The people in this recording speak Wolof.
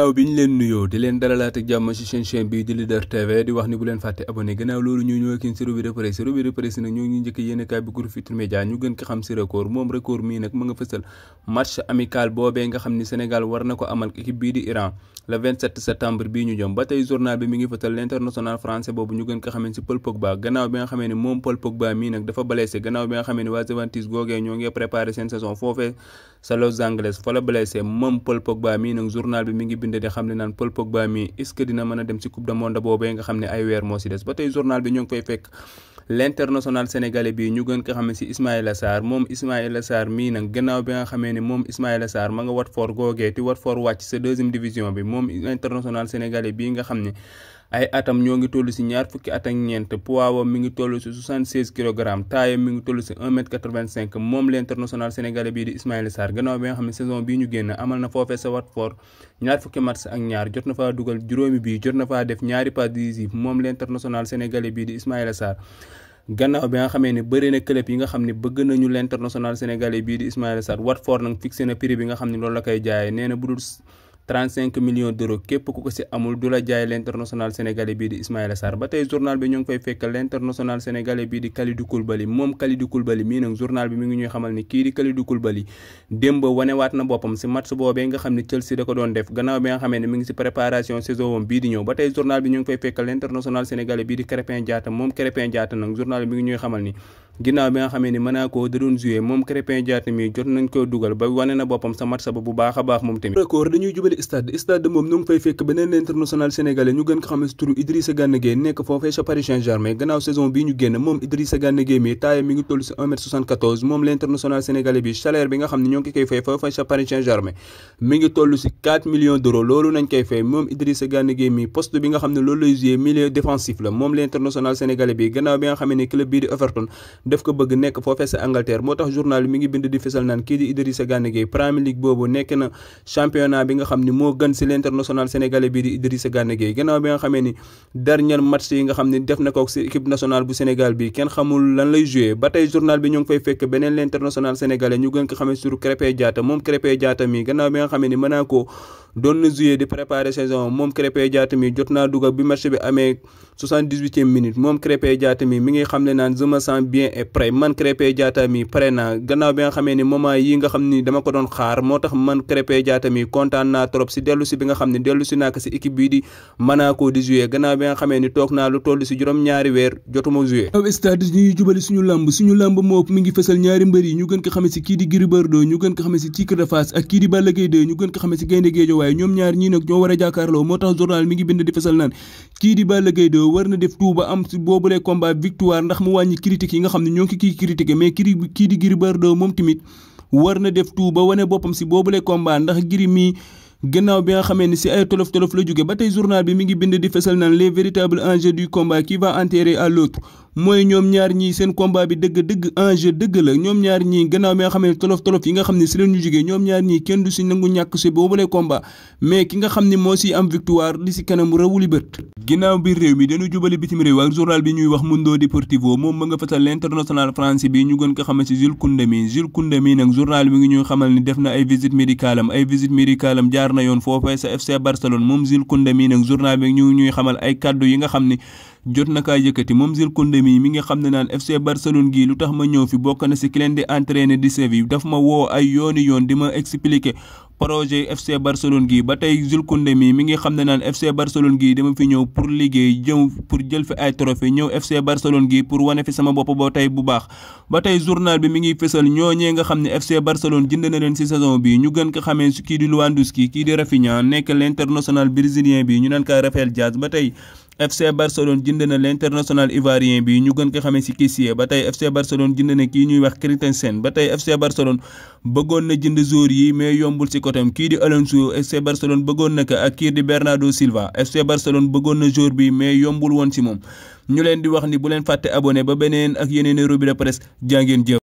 ginnaaw bi ñu leen nuyoo di leen dalalaat ak jàmm ci seen chaîne bii di Leader TV di wax ni bu leen fàtte abonné gannaaw loolu ñu ñëw ak ci revue de presse nag ñoo ngi njëkk yéenekaay bi groupe Futurs Médias ñu gën ko xam ci record moom record mii nag mu nga fësal match amical boobee nga xam ni Sénégal war na ko amal équipe bii di Iran le 27 septembre bii ñu jëm ba tey journal bi mi ngi fësal l'international français boobu ñu gën ko xamee ci Paul Pogba gannaaw bi nga xamee ni moom Paul Pogba mii nag dafa blessé gannaaw bi nga xamee ni waa Juventus googee ñoo ngi préparé seen saison foofee sa Los Angeles fa la blessé moom Paul Pogba mii nag journal bi mi ngi bind di xam ne naan Paul Pogba mii est-ce que dina mën a dem ci coupe du monde boobee nga xam ne ay weer moo ci des ba tey journal bi ñoo ngi fay fekk l'international sénégalais bi ñu gën ko xamee ci Ismaïla Sarr moom Ismaïla Sarr mii nag gannaaw bi nga xamee ne moom Ismaïla Sarr ma nga Watford googee ti Watford wàcc sa deuxième division bi moom international sénégalais bii nga xam ne ay atam ñoo ngi toll ci ñaar fukki at ak ñeent poids wam mi ngi toll ci 76 kg taayam mi ngi toll ci 1m85 moom l'international sénégalais bii di Ismaïla Sarr gannaaw bi nga xam ne saison bii ñu génn amal na foofee sa Watford ñaar fukki match ak ñaar jot na faa dugal juróomi bii jot na faa def ñaari passes décisives moom l'international sénégalais bii di Ismaïla Sarr gannaaw bi nga xamee ne bëri na club yi nga xam ne bëgg nañu l'international sénégalais bii di Ismaïla Sarr Watford nag fixé na prix bi nga xam ne loolu la koy jaayee nee na bu dul 35 millions d'euros képp ku ko ci amul du la jaay l'international sénégalais bii di Ismaïla Sarr ba tey journal bi ñoo ngi fay fekk l'international sénégalais bii di Kalidou Koulibaly moom Kalidou Koulibaly mii nag journal bi mi ngi ñuy xamal ni kii di Kalidou Koulibaly démb wanewaat na boppam ci match boobee nga xam ne Chelsea da ko doon def gannaaw bi nga xamee ne mi ngi ci préparation saison wam bii di ñëw ba tey journal bi ñoo ngi fay fekk l'international sénégalais bii di Krépin Diatta moom Krépin Diatta nag journal bi mi ngi ñuy xamal ni ginnaaw bi nga xamee ni Monaco da doon joué moom Krépin Diatta mi jot nañ ko dugal ba wane na boppam sa match ba bu baax a baax moom tamit record dañuy jubali stade moom ñu ngi fay fekk beneen international sénégalais ñu gën ko xam ci turu Idrissa Gana Gueye nekk foofee ca Paris Saint-Germain gannaaw saison bii ñu génn moom Idrissa Gana Gueye mi taille mi ngi toll ci 1m74 moom l'international sénégalais bi salaire bi nga xam ne ñoo ngi koy fay foofee ca Paris Saint-Germain mi ngi toll ci 4 millions d'euros loolu nañ koy fay moom Idrissa Gana Gueye mi poste bi nga xam ne loolu lay jouer milieu défensif la moom l'international sénégalais bi gannaaw bi nga xam ne club bii di Everton def ko bëgg nekk foofee sa Angleterre moo tax journal bi mi ngi bind di fesal naan kii di Idrissa Gana Gueye Premier League boobu nekk na championnat bi nga xam ni moo gën ci l'international sénégalais bii di Idrissa Gana Gueye gannaaw bi nga xamee ni dernier match yi nga xam ne def na ko ci équipe nationale bu Sénégal bi kenn xamul lan lay jouer ba tey journal bi ñoo ngi fay fekk beneen l'international sénégalais ñu gën ko xamee sur Krépin Diatta moom Krépin Diatta mi gannaaw bi nga xamee ni Monaco doon na jouer di préparer saison moom Krépin Diatta mi jot naa dugal bi match bi amee 78e minute moom Krépin Diatta mi ngi xam ne naan je me sens bien et prêt man Krépin Diatta mi pare naa gannaaw bi nga xamee ni moment yi nga xam ni dama ko doon xaar moo tax man Krépin Diatta mi kontaan naa trop ci dellu ci bi nga xam ne dellu ci naa ko ci équipe bii di Monaco di jouer gannaaw bi nga xamee ni toog naa lu toll ci juróom-ñaari weer jotuma jouer aw stade ñuy jubali suñu lamb moo mi ngi fësal ñaari mbër yi ñu gën ko xamee ci kii di Gris Bordeaux ñu gën ko xamee ci Tigre de Fass ak kii di Balla Gaye 2 ñu gën ko xamee ci Gaynde Guédiawaye ñoom ñaar ñii nag ñoo war a jàkkaarloo moo tax journal mi ngi bind di fësal naan kii di Balla Gaye 2 war na def tout ba am ci boobule combat victoire ndax mu wàññi critiques yi nga xam ne ñoo ngi kii critiqué mais kii di Gris Bordeaux moom tamit war na def tout ba wane boppam ci boobule combat ndax Gris mi gannaaw bi nga xamee ni ci ay tolof-tolof la jóge ba tey journal bi mi ngi bind di fesal naan les véritables enjeux du combat qui va enterrer à l'autre mooy ñoom ñaar ñii seen combat bi dëgg enjeu dëgg la ñoom ñaar ñii gannaaw bi nga xamee ne tolof-tolof yi nga xam ne ci leen ñu jógee ñoom ñaar ñii kenn du ci nangu ñàkk ci boobule combat mais ki nga xam ne moo ci am victoire li ci kanam rawuli bët ginnaaw biir réew mi dañu jubali bitim réew ak journal bi ñuy wax Mundo Deportivo moom ma nga fasal l'international français bi ñu gën ko xamee ci Jules Koundé mi nag journal bi ngi ñuy xamal ni def na ay visite médicale am jaar na yoon foofee sa FC Barcelone moom Jules Koundé mi nag journal bi ñu ñuy xamal ay kaddu yi nga xam ni jot na kaa yëkkati moom Jules Koundé mi nga xam ne naan FC Barcelone gii lu tax ma ñëw fi bokk na ci ki leen di entraîner di Séville daf ma woo ay yoon di ma expliquer projet FC Barcelone gii ba tey Jules Koundé mi ngi xam ne naan FC Barcelone gii dama fi ñëw pour liggéey jëm pour jël fi ay trophée ñëw FC Barcelone gii pour wane fi sama bopp ba tey bu baax ba tey journal bi mi ngi fësal ñooñee nga xam ne FC Barcelone jënd na leen ci saison bi ñu gën ko xamee ci kii di Lewandowski kii di Rafinha nekk l'international brésilien bi ñu naan ka Rafael Diaz ba tey FC Barcelone jënd na l'international ivoirien bi ñu gën ko xamee ci Kessié ba tey FC Barcelone jënd na kii ñuy wax Christensen ba tey FC Barcelone bëggoon na jënd joueur yi mais yombul ci côté kii di Alonso FC Barcelone bëggoon na ko ak kii di Bernardo Silva FC Barcelone bëggoon na joueur bi mais yombul woon ci moom ñu leen di wax ni bu leen fàtte abonné ba beneen ak yeneen revue de presse jaa ngeen jëf